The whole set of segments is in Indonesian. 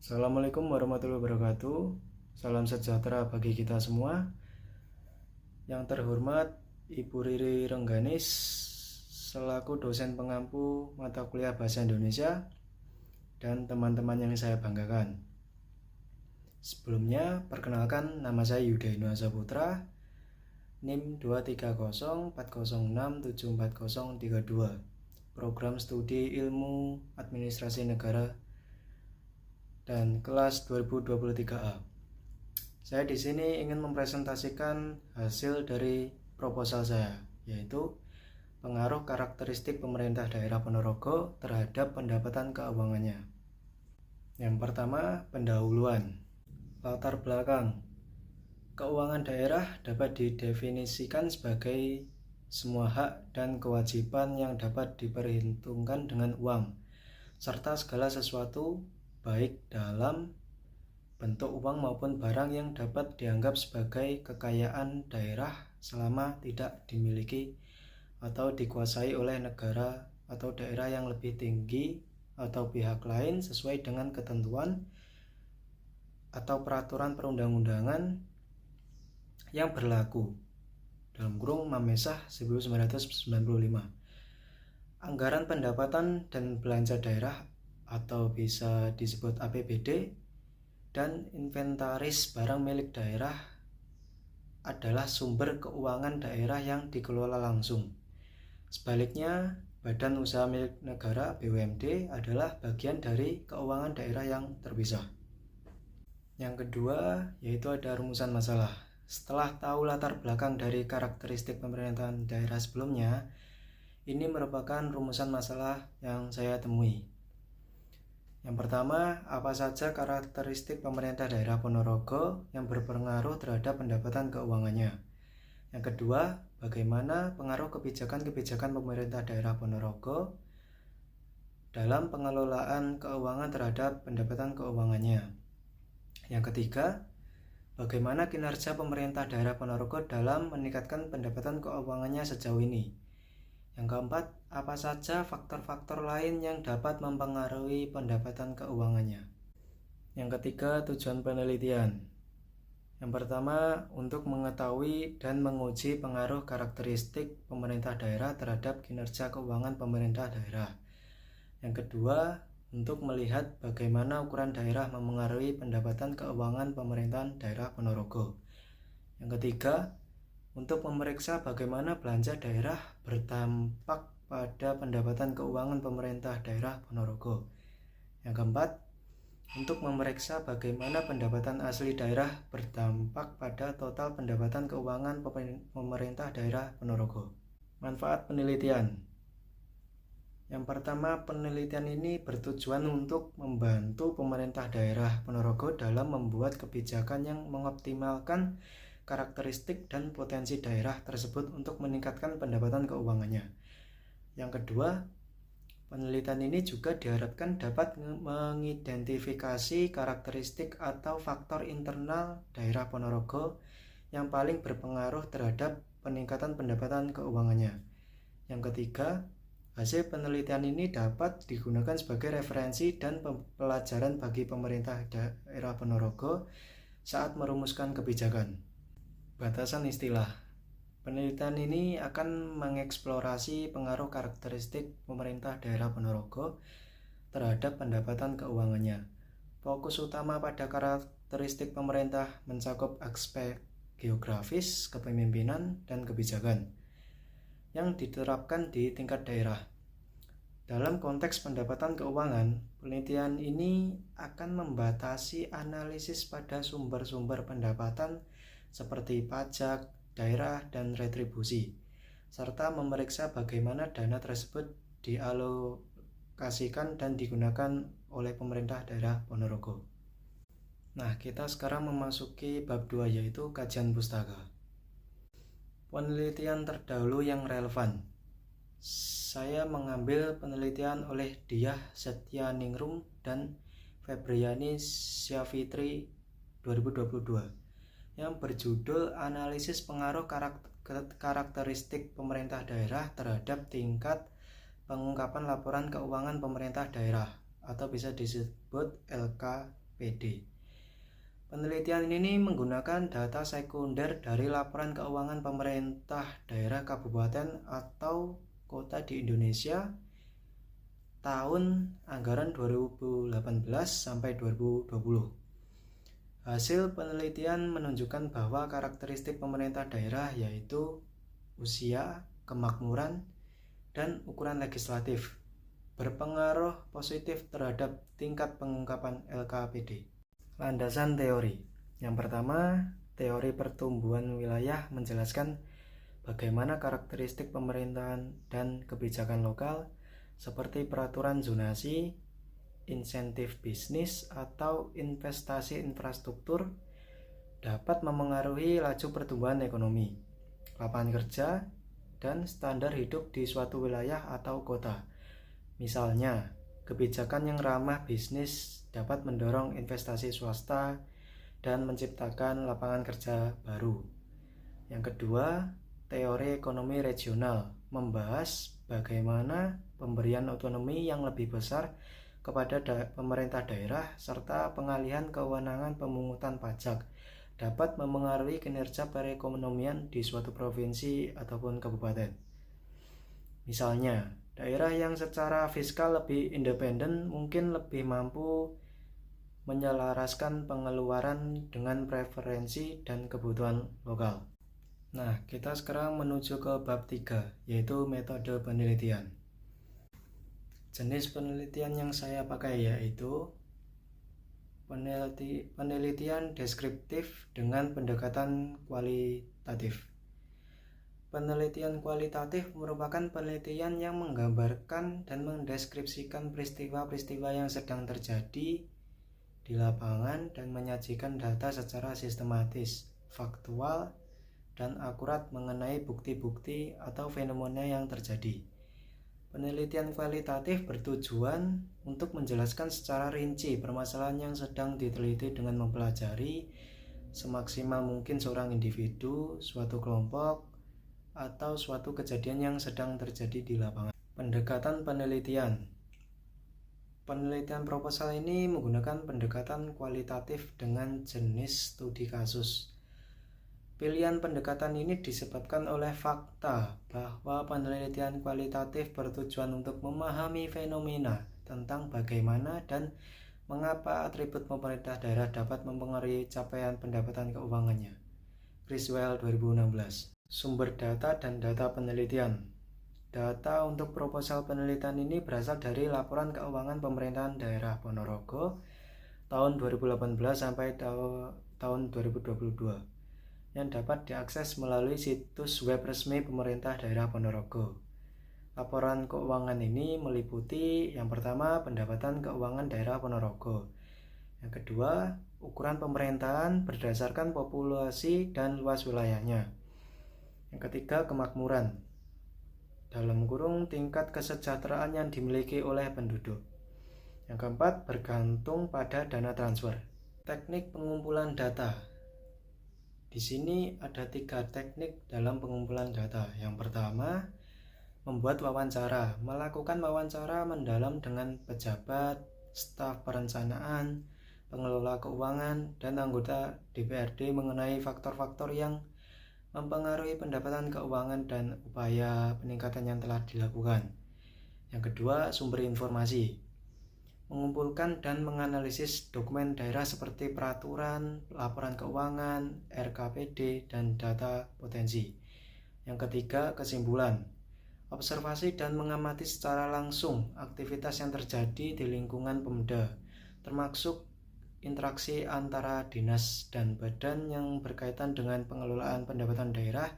Assalamualaikum warahmatullahi wabarakatuh. Salam sejahtera bagi kita semua. Yang terhormat Ibu Riri Rengganis selaku dosen pengampu mata kuliah Bahasa Indonesia dan teman-teman yang saya banggakan. Sebelumnya, perkenalkan nama saya Yuda Ino Saputra, NIM 23040674032, Program Studi Ilmu Administrasi Negara dan kelas 2023A. Saya di sini ingin mempresentasikan hasil dari proposal saya, yaitu pengaruh karakteristik pemerintah daerah Ponorogo terhadap pendapatan keuangannya. Yang pertama, pendahuluan. Latar belakang. Keuangan daerah dapat didefinisikan sebagai semua hak dan kewajiban yang dapat diperhitungkan dengan uang, serta segala sesuatu baik dalam bentuk uang maupun barang yang dapat dianggap sebagai kekayaan daerah selama tidak dimiliki atau dikuasai oleh negara atau daerah yang lebih tinggi atau pihak lain sesuai dengan ketentuan atau peraturan perundang-undangan yang berlaku dalam kurung Mamesah 1995. Anggaran pendapatan dan belanja daerah atau bisa disebut APBD dan inventaris barang milik daerah adalah sumber keuangan daerah yang dikelola langsung. Sebaliknya, badan usaha milik negara BUMD adalah bagian dari keuangan daerah yang terpisah. Yang kedua, yaitu ada rumusan masalah. Setelah tahu latar belakang dari karakteristik pemerintahan daerah sebelumnya, ini merupakan rumusan masalah yang saya temui. Yang pertama, apa saja karakteristik pemerintah daerah Ponorogo yang berpengaruh terhadap pendapatan keuangannya? Yang kedua, bagaimana pengaruh kebijakan-kebijakan pemerintah daerah Ponorogo dalam pengelolaan keuangan terhadap pendapatan keuangannya? Yang ketiga, bagaimana kinerja pemerintah daerah Ponorogo dalam meningkatkan pendapatan keuangannya sejauh ini? Yang keempat, apa saja faktor-faktor lain yang dapat mempengaruhi pendapatan keuangannya? Yang ketiga, tujuan penelitian. Yang pertama, untuk mengetahui dan menguji pengaruh karakteristik pemerintah daerah terhadap kinerja keuangan pemerintah daerah. Yang kedua, untuk melihat bagaimana ukuran daerah memengaruhi pendapatan keuangan pemerintahan daerah Ponorogo. Yang ketiga, untuk memeriksa bagaimana belanja daerah berdampak pada pendapatan keuangan pemerintah daerah Ponorogo. Yang keempat, untuk memeriksa bagaimana pendapatan asli daerah berdampak pada total pendapatan keuangan pemerintah daerah Ponorogo. Manfaat penelitian. Yang pertama, penelitian ini bertujuan untuk membantu pemerintah daerah Ponorogo dalam membuat kebijakan yang mengoptimalkan karakteristik dan potensi daerah tersebut untuk meningkatkan pendapatan keuangannya. Yang kedua, penelitian ini juga diharapkan dapat mengidentifikasi karakteristik atau faktor internal daerah Ponorogo yang paling berpengaruh terhadap peningkatan pendapatan keuangannya. Yang ketiga, hasil penelitian ini dapat digunakan sebagai referensi dan pelajaran bagi pemerintah daerah Ponorogo saat merumuskan kebijakan. Batasan istilah. Penelitian ini akan mengeksplorasi pengaruh karakteristik pemerintah daerah Ponorogo terhadap pendapatan keuangannya. Fokus utama pada karakteristik pemerintah mencakup aspek geografis, kepemimpinan, dan kebijakan yang diterapkan di tingkat daerah. Dalam konteks pendapatan keuangan, penelitian ini akan membatasi analisis pada sumber-sumber pendapatan seperti pajak, daerah, dan retribusi, serta memeriksa bagaimana dana tersebut dialokasikan dan digunakan oleh pemerintah daerah Ponorogo. Nah, kita sekarang memasuki bab 2, yaitu kajian pustaka. Penelitian terdahulu yang relevan. Saya mengambil penelitian oleh Diah Setyaningrum dan Febriani Syafitri 2022 yang berjudul Analisis Pengaruh Karakteristik Pemerintah Daerah terhadap Tingkat Pengungkapan Laporan Keuangan Pemerintah Daerah, atau bisa disebut LKPD. LKPD. Penelitian ini menggunakan data sekunder dari laporan keuangan pemerintah daerah, kabupaten, atau kota di Indonesia tahun anggaran 2018 sampai 2020. Hasil penelitian menunjukkan bahwa karakteristik pemerintah daerah yaitu usia, kemakmuran, dan ukuran legislatif berpengaruh positif terhadap tingkat pengungkapan LKPD. Landasan teori. Yang pertama, teori pertumbuhan wilayah menjelaskan bagaimana karakteristik pemerintahan dan kebijakan lokal seperti peraturan zonasi, insentif bisnis, atau investasi infrastruktur dapat memengaruhi laju pertumbuhan ekonomi, lapangan kerja, dan standar hidup di suatu wilayah atau kota. Misalnya, kebijakan yang ramah bisnis dapat mendorong investasi swasta dan menciptakan lapangan kerja baru. Yang kedua, teori ekonomi regional membahas bagaimana pemberian otonomi yang lebih besar kepada pemerintah daerah serta pengalihan kewenangan pemungutan pajak dapat memengaruhi kinerja perekonomian di suatu provinsi ataupun kabupaten. Misalnya, daerah yang secara fiskal lebih independen mungkin lebih mampu menyelaraskan pengeluaran dengan preferensi dan kebutuhan lokal. Nah, kita sekarang menuju ke bab 3, yaitu metode penelitian. Jenis penelitian yang saya pakai yaitu penelitian deskriptif dengan pendekatan kualitatif. Penelitian kualitatif merupakan penelitian yang menggambarkan dan mendeskripsikan peristiwa-peristiwa yang sedang terjadi di lapangan dan menyajikan data secara sistematis, faktual, dan akurat mengenai bukti-bukti atau fenomena yang terjadi. Penelitian kualitatif bertujuan untuk menjelaskan secara rinci permasalahan yang sedang diteliti dengan mempelajari semaksimal mungkin seorang individu, suatu kelompok, atau suatu kejadian yang sedang terjadi di lapangan. Pendekatan penelitian. Penelitian proposal ini menggunakan pendekatan kualitatif dengan jenis studi kasus. Pilihan pendekatan ini disebabkan oleh fakta bahwa penelitian kualitatif bertujuan untuk memahami fenomena tentang bagaimana dan mengapa atribut pemerintah daerah dapat mempengaruhi capaian pendapatan keuangannya. Criswell 2016. Sumber data dan data penelitian. Data untuk proposal penelitian ini berasal dari laporan keuangan pemerintahan daerah Ponorogo tahun 2018 sampai tahun 2022 yang dapat diakses melalui situs web resmi pemerintah daerah Ponorogo. Laporan keuangan ini meliputi yang pertama pendapatan keuangan daerah Ponorogo, yang kedua ukuran pemerintahan berdasarkan populasi dan luas wilayahnya, yang ketiga kemakmuran dalam kurung tingkat kesejahteraan yang dimiliki oleh penduduk, yang keempat bergantung pada dana transfer. Teknik pengumpulan data. Di sini ada 3 teknik dalam pengumpulan data. Yang pertama, membuat wawancara. Melakukan wawancara mendalam dengan pejabat, staf perencanaan, pengelola keuangan, dan anggota DPRD mengenai faktor-faktor yang mempengaruhi pendapatan keuangan dan upaya peningkatan yang telah dilakukan. Yang kedua, sumber informasi. Mengumpulkan dan menganalisis dokumen daerah seperti peraturan, laporan keuangan, RKPD, dan data potensi. Yang ketiga, kesimpulan. Observasi dan mengamati secara langsung aktivitas yang terjadi di lingkungan Pemda, termasuk interaksi antara dinas dan badan yang berkaitan dengan pengelolaan pendapatan daerah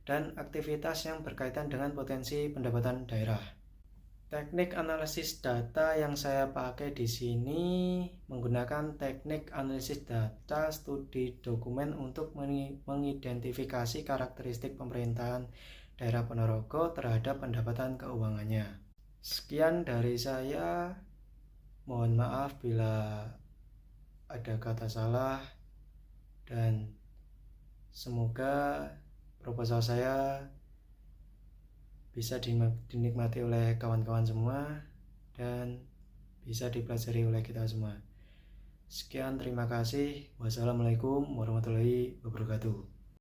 dan aktivitas yang berkaitan dengan potensi pendapatan daerah. Teknik analisis data yang saya pakai di sini menggunakan teknik analisis data studi dokumen untuk mengidentifikasi karakteristik pemerintahan daerah Ponorogo terhadap pendapatan keuangannya. Sekian dari saya. Mohon maaf bila ada kata salah, dan semoga proposal saya bisa dinikmati oleh kawan-kawan semua dan bisa dipelajari oleh kita semua. Sekian, terima kasih. Wassalamualaikum warahmatullahi wabarakatuh.